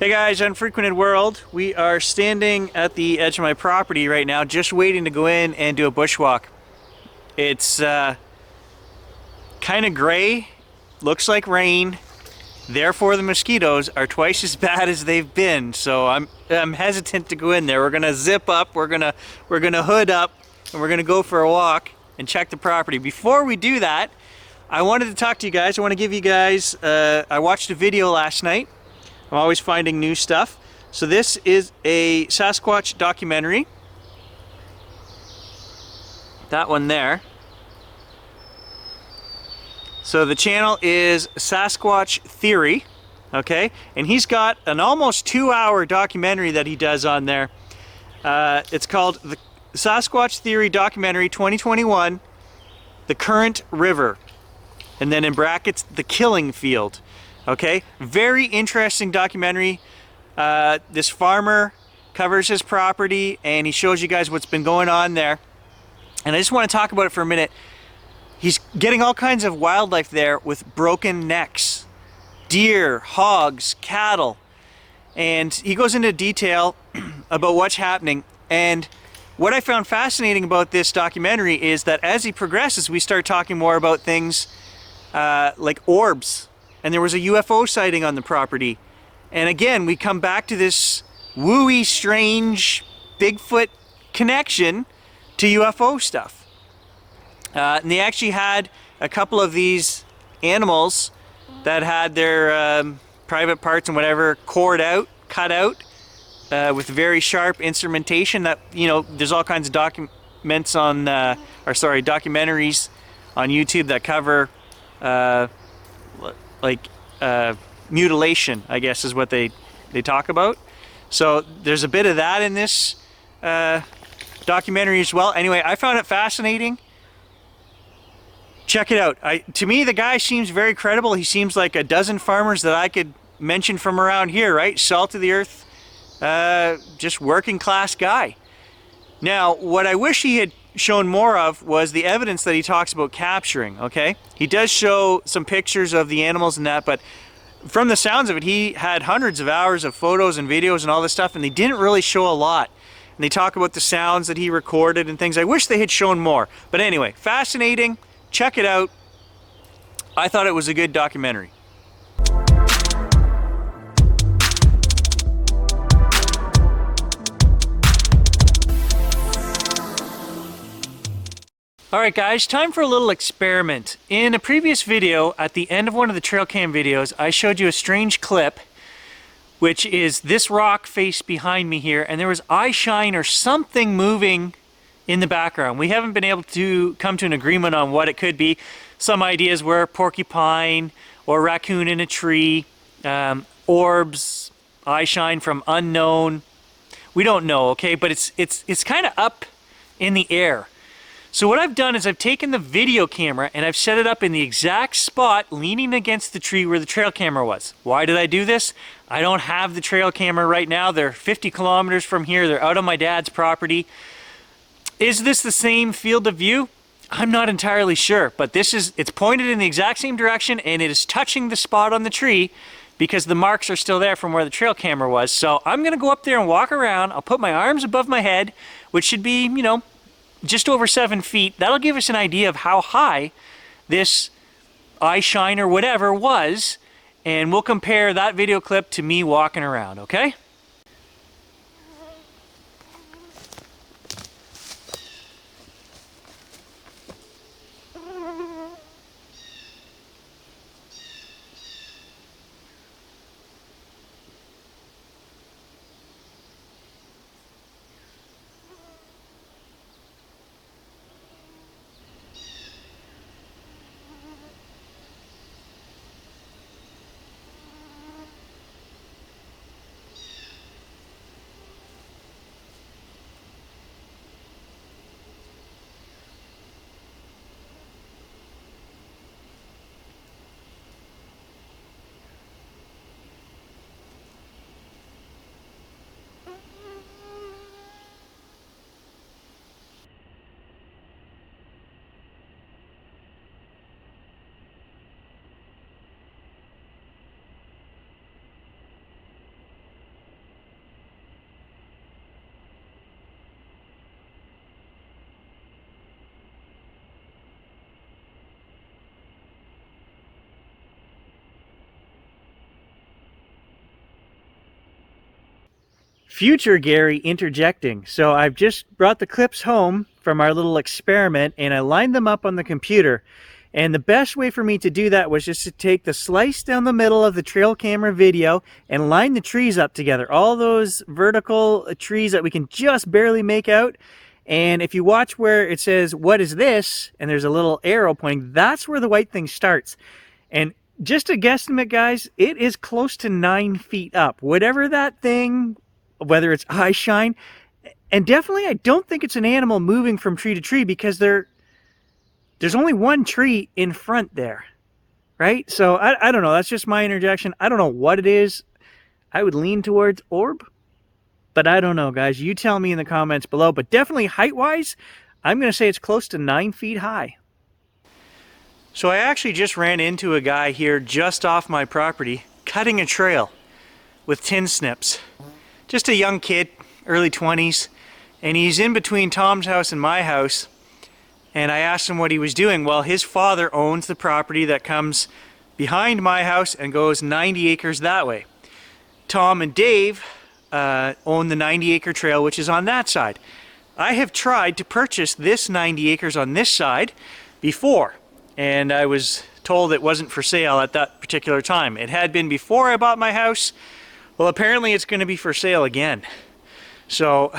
Hey guys, Unfrequented World. We are standing at the edge of my property right now, just waiting to go in and do a bushwalk. It's kind of gray, looks like rain, therefore the mosquitoes are twice as bad as they've been. So I'm hesitant to go in there. We're gonna zip up, we're gonna hood up, and we're gonna go for a walk and check the property. Before we do that, I wanted to talk to you guys. I want to give you guys, I watched a video last night. I'm always finding new stuff. So this is a Sasquatch documentary. That one there. So the channel is Sasquatch Theory, okay? And he's got an almost 2-hour documentary that he does on there. It's called the Sasquatch Theory Documentary 2021, The Current River. And then in brackets, The Killing Field. Okay, very interesting documentary. This farmer covers his property and he shows you guys what's been going on there. And I just want to talk about it for a minute. He's getting all kinds of wildlife there with broken necks. Deer, hogs, cattle. And he goes into detail about what's happening. And what I found fascinating about this documentary is that as he progresses, we start talking more about things like orbs. And there was a UFO sighting on the property. And again, we come back to this wooey, strange Bigfoot connection to UFO stuff. And they actually had a couple of these animals that had their private parts and whatever cut out with very sharp instrumentation that, you know, there's all kinds of documentaries on YouTube that cover mutilation, I guess is what they talk about. So there's a bit of that in this documentary as well. Anyway, I found it fascinating. Check it out. To me, the guy seems very credible. He seems like a dozen farmers that I could mention from around here, right? Salt of the earth, just working class guy. Now, what I wish he had shown more of was the evidence that he talks about capturing, okay? He does show some pictures of the animals and that, but from the sounds of it, he had hundreds of hours of photos and videos and all this stuff, and they didn't really show a lot. And they talk about the sounds that he recorded and things. I wish they had shown more. But anyway, fascinating. Check it out. I thought it was a good documentary. Alright guys, time for a little experiment. In a previous video, at the end of one of the trail cam videos, I showed you a strange clip, which is this rock face behind me here, and there was eye shine or something moving in the background. We haven't been able to come to an agreement on what it could be. Some ideas were porcupine or raccoon in a tree, orbs, eye shine from unknown. We don't know, okay, but it's kind of up in the air. So what I've done is I've taken the video camera and I've set it up in the exact spot leaning against the tree where the trail camera was. Why did I do this? I don't have the trail camera right now. They're 50 kilometers from here. They're out on my dad's property. Is this the same field of view? I'm not entirely sure, but it's pointed in the exact same direction and it is touching the spot on the tree because the marks are still there from where the trail camera was. So I'm gonna go up there and walk around. I'll put my arms above my head, which should be, you know, just over 7 feet. That'll give us an idea of how high this eye shine or whatever was, and we'll compare that video clip to me walking around, okay? future Gary interjecting. So I've just brought the clips home from our little experiment and I lined them up on the computer. And the best way for me to do that was just to take the slice down the middle of the trail camera video and line the trees up together. All those vertical trees that we can just barely make out. And if you watch where it says, "What is this?" and there's a little arrow pointing, that's where the white thing starts. And just a guesstimate, guys, it is close to 9 feet up. Whatever that thing, whether it's eye shine, and definitely I don't think it's an animal moving from tree to tree because there's only one tree in front there, right? So I don't know. That's just my interjection. I don't know what it is. I would lean towards orb, but I don't know, guys. You tell me in the comments below. But definitely height-wise, I'm going to say it's close to 9 feet high. So I actually just ran into a guy here just off my property cutting a trail with tin snips. Just a young kid, early 20s, and he's in between Tom's house and my house. And I asked him what he was doing. Well, his father owns the property that comes behind my house and goes 90 acres that way. Tom and Dave own the 90-acre trail, which is on that side. I have tried to purchase this 90 acres on this side before, and I was told it wasn't for sale at that particular time. It had been before I bought my house. Well, apparently it's going to be for sale again. So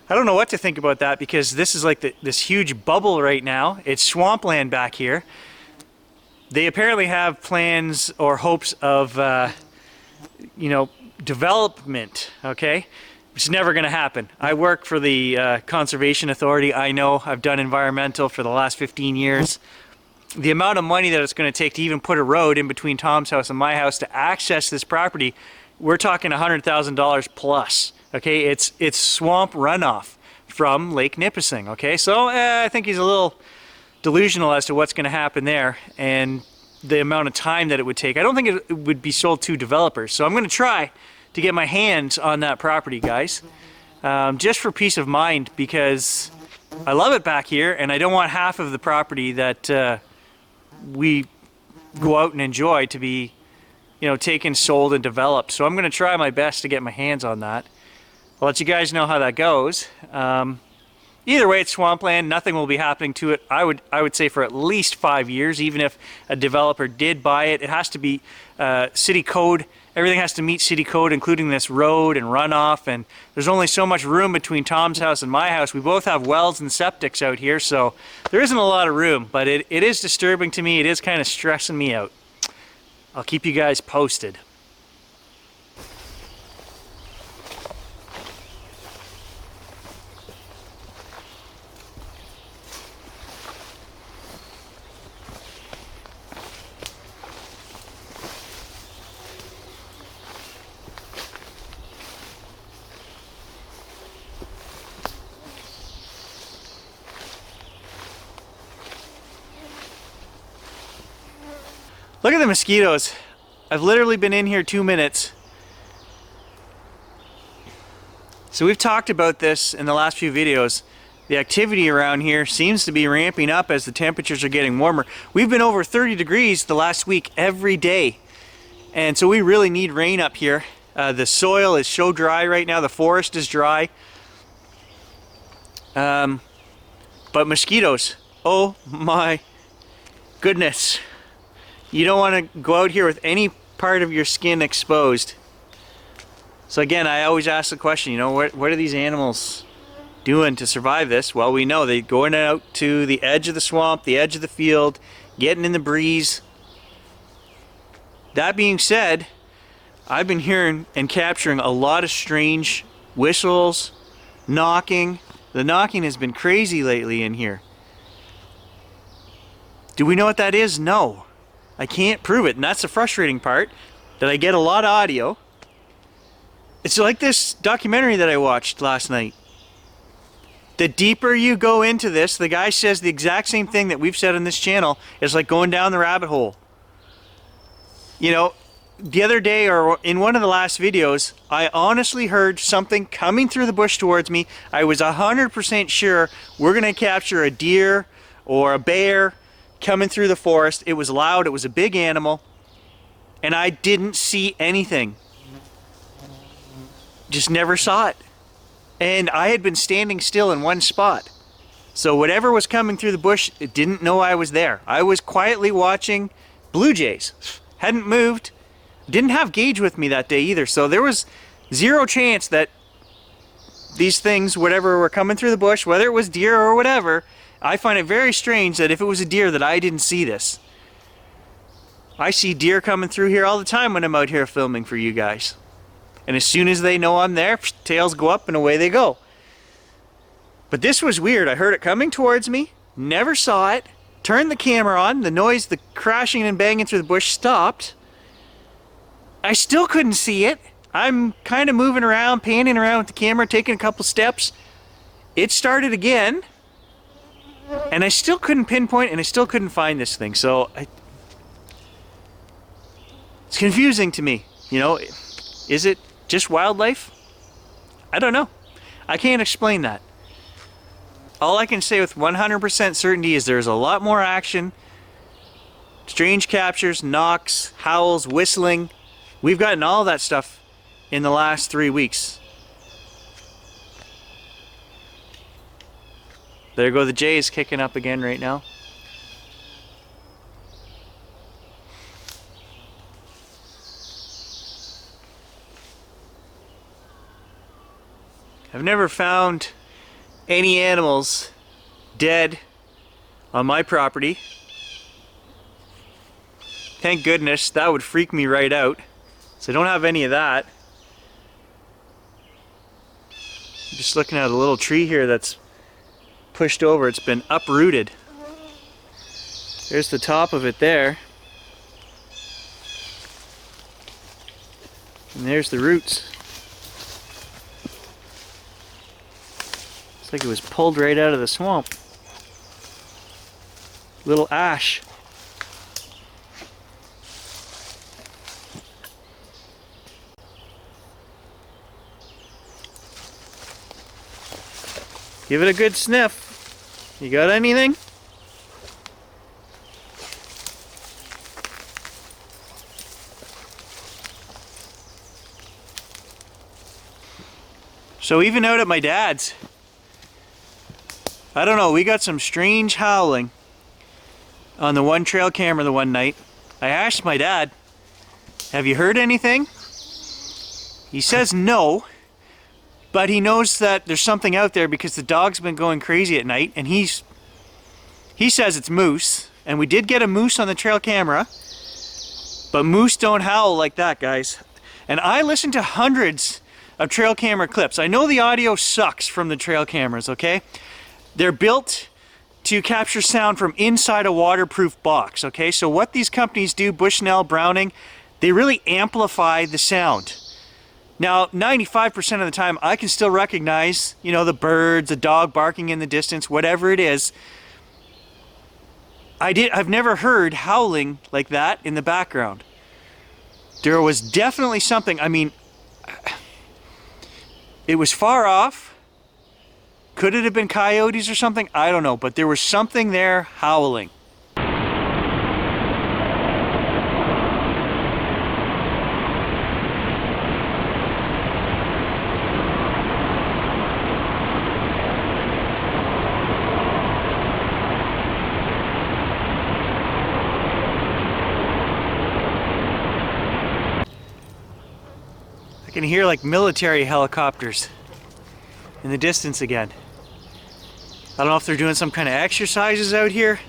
I don't know what to think about that because this is like this huge bubble right now. It's swampland back here. They apparently have plans or hopes of, development, okay? It's never going to happen. I work for the Conservation Authority. I know I've done environmental for the last 15 years. The amount of money that it's going to take to even put a road in between Tom's house and my house to access this property, we're talking $100,000 plus. Okay, it's swamp runoff from Lake Nipissing. Okay, so I think he's a little delusional as to what's going to happen there and the amount of time that it would take. I don't think it would be sold to developers. So I'm going to try to get my hands on that property, guys, just for peace of mind, because I love it back here and I don't want half of the property that we go out and enjoy to be, taken, sold, and developed. So I'm going to try my best to get my hands on that. I'll let you guys know how that goes. Either way, it's swampland. Nothing will be happening to it. I would say for at least 5 years, even if a developer did buy it. It has to be city code. Everything has to meet city code, including this road and runoff. And there's only so much room between Tom's house and my house. We both have wells and septics out here, so there isn't a lot of room. But it is disturbing to me. It is kind of stressing me out. I'll keep you guys posted. Look at the mosquitoes. I've literally been in here 2 minutes. So we've talked about this in the last few videos. The activity around here seems to be ramping up as the temperatures are getting warmer. We've been over 30 degrees the last week every day. And so we really need rain up here. The soil is so dry right now. The forest is dry. But mosquitoes, oh my goodness. You don't want to go out here with any part of your skin exposed. So again, I always ask the question, what are these animals doing to survive this? Well, we know they're going out to the edge of the swamp, the edge of the field, getting in the breeze. That being said, I've been hearing and capturing a lot of strange whistles, knocking. The knocking has been crazy lately in here. Do we know what that is? No. I can't prove it, and that's the frustrating part, that I get a lot of audio. It's like this documentary that I watched last night. The deeper you go into this, the guy says the exact same thing that we've said on this channel. It's like going down the rabbit hole. The other day, or in one of the last videos, I honestly heard something coming through the bush towards me. I was 100% sure we're going to capture a deer or a bear coming through the forest. It was loud, it was a big animal, and I didn't see anything. just never saw it. And I had been standing still in one spot. So whatever was coming through the bush, it didn't know I was there. I was quietly watching blue jays. Hadn't moved. Didn't have Gage with me that day either. So there was zero chance that these things, whatever were coming through the bush, whether it was deer or whatever, I find it very strange that if it was a deer that I didn't see this. I see deer coming through here all the time when I'm out here filming for you guys. And as soon as they know I'm there, tails go up and away they go. But this was weird. I heard it coming towards me, never saw it, turned the camera on, the noise, the crashing and banging through the bush stopped. I still couldn't see it. I'm kind of moving around, panning around with the camera, taking a couple steps. It started again, and I still couldn't pinpoint, and I still couldn't find this thing. So it's confusing to me. You know, is it just wildlife? I don't know. I can't explain that. All I can say with 100% certainty is there's a lot more action. Strange captures, knocks, howls, whistling. We've gotten all that stuff in the last 3 weeks. There go the jays kicking up again right now. I've never found any animals dead on my property. Thank goodness, that would freak me right out. So I don't have any of that. I'm just looking at a little tree here that's pushed over. It's been uprooted. There's the top of it there. And there's the roots. Like it was pulled right out of the swamp. Little ash. Give it a good sniff. You got anything? So even out at my dad's, I don't know, we got some strange howling on the one trail camera the one night. I asked my dad, have you heard anything? He says no, but he knows that there's something out there because the dog's been going crazy at night, and he says it's moose, and we did get a moose on the trail camera, but moose don't howl like that, guys. And I listened to hundreds of trail camera clips. I know the audio sucks from the trail cameras, okay? They're built to capture sound from inside a waterproof box, okay? So what these companies do, Bushnell, Browning, they really amplify the sound. Now, 95% of the time, I can still recognize, you know, the birds, a dog barking in the distance, whatever it is. I've never heard howling like that in the background. There was definitely something, I mean, it was far off. Could it have been coyotes or something? I don't know, but there was something there howling. I can hear like military helicopters in the distance again. I don't know if they're doing some kind of exercises out here.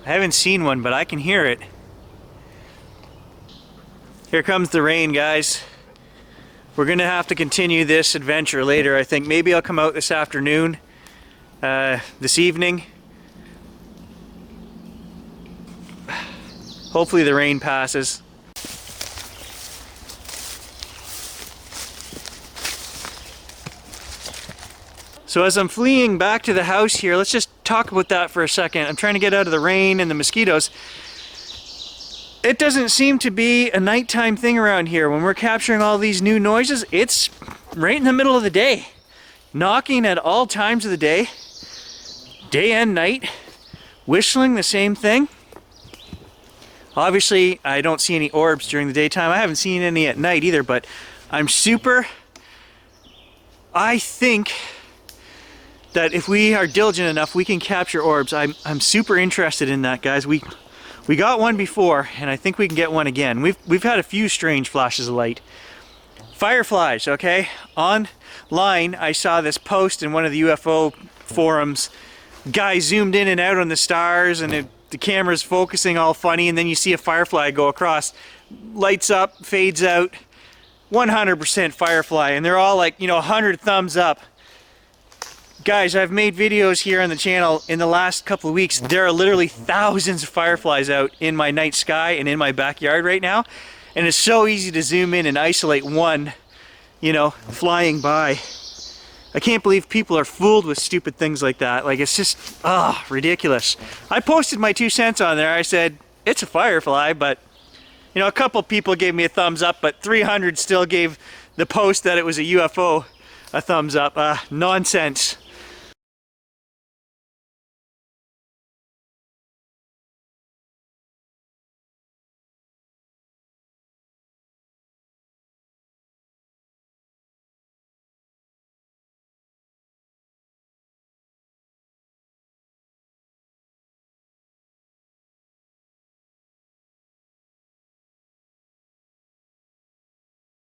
I haven't seen one, but I can hear it. Here comes the rain, guys. We're gonna have to continue this adventure later, I think. Maybe I'll come out this afternoon, this evening. Hopefully the rain passes. So as I'm fleeing back to the house here, let's just talk about that for a second. I'm trying to get out of the rain and the mosquitoes. It doesn't seem to be a nighttime thing around here. When we're capturing all these new noises, it's right in the middle of the day. Knocking at all times of the day and night. Whistling, the same thing. Obviously, I don't see any orbs during the daytime. I haven't seen any at night either, but I think that if we are diligent enough, we can capture orbs. I'm super interested in that, guys. We got one before, and I think we can get one again. We've had a few strange flashes of light. Fireflies, okay? Online, I saw this post in one of the UFO forums. Guy zoomed in and out on the stars, and the camera's focusing all funny, and then you see a firefly go across, lights up, fades out. 100% firefly, and they're all like, 100 thumbs up. Guys, I've made videos here on the channel in the last couple of weeks. There are literally thousands of fireflies out in my night sky and in my backyard right now, and it's so easy to zoom in and isolate one, flying by. I can't believe people are fooled with stupid things like that. Like, it's just, ridiculous. I posted my 2 cents on there. I said, it's a firefly, but a couple people gave me a thumbs up, but 300 still gave the post that it was a UFO a thumbs up. Nonsense.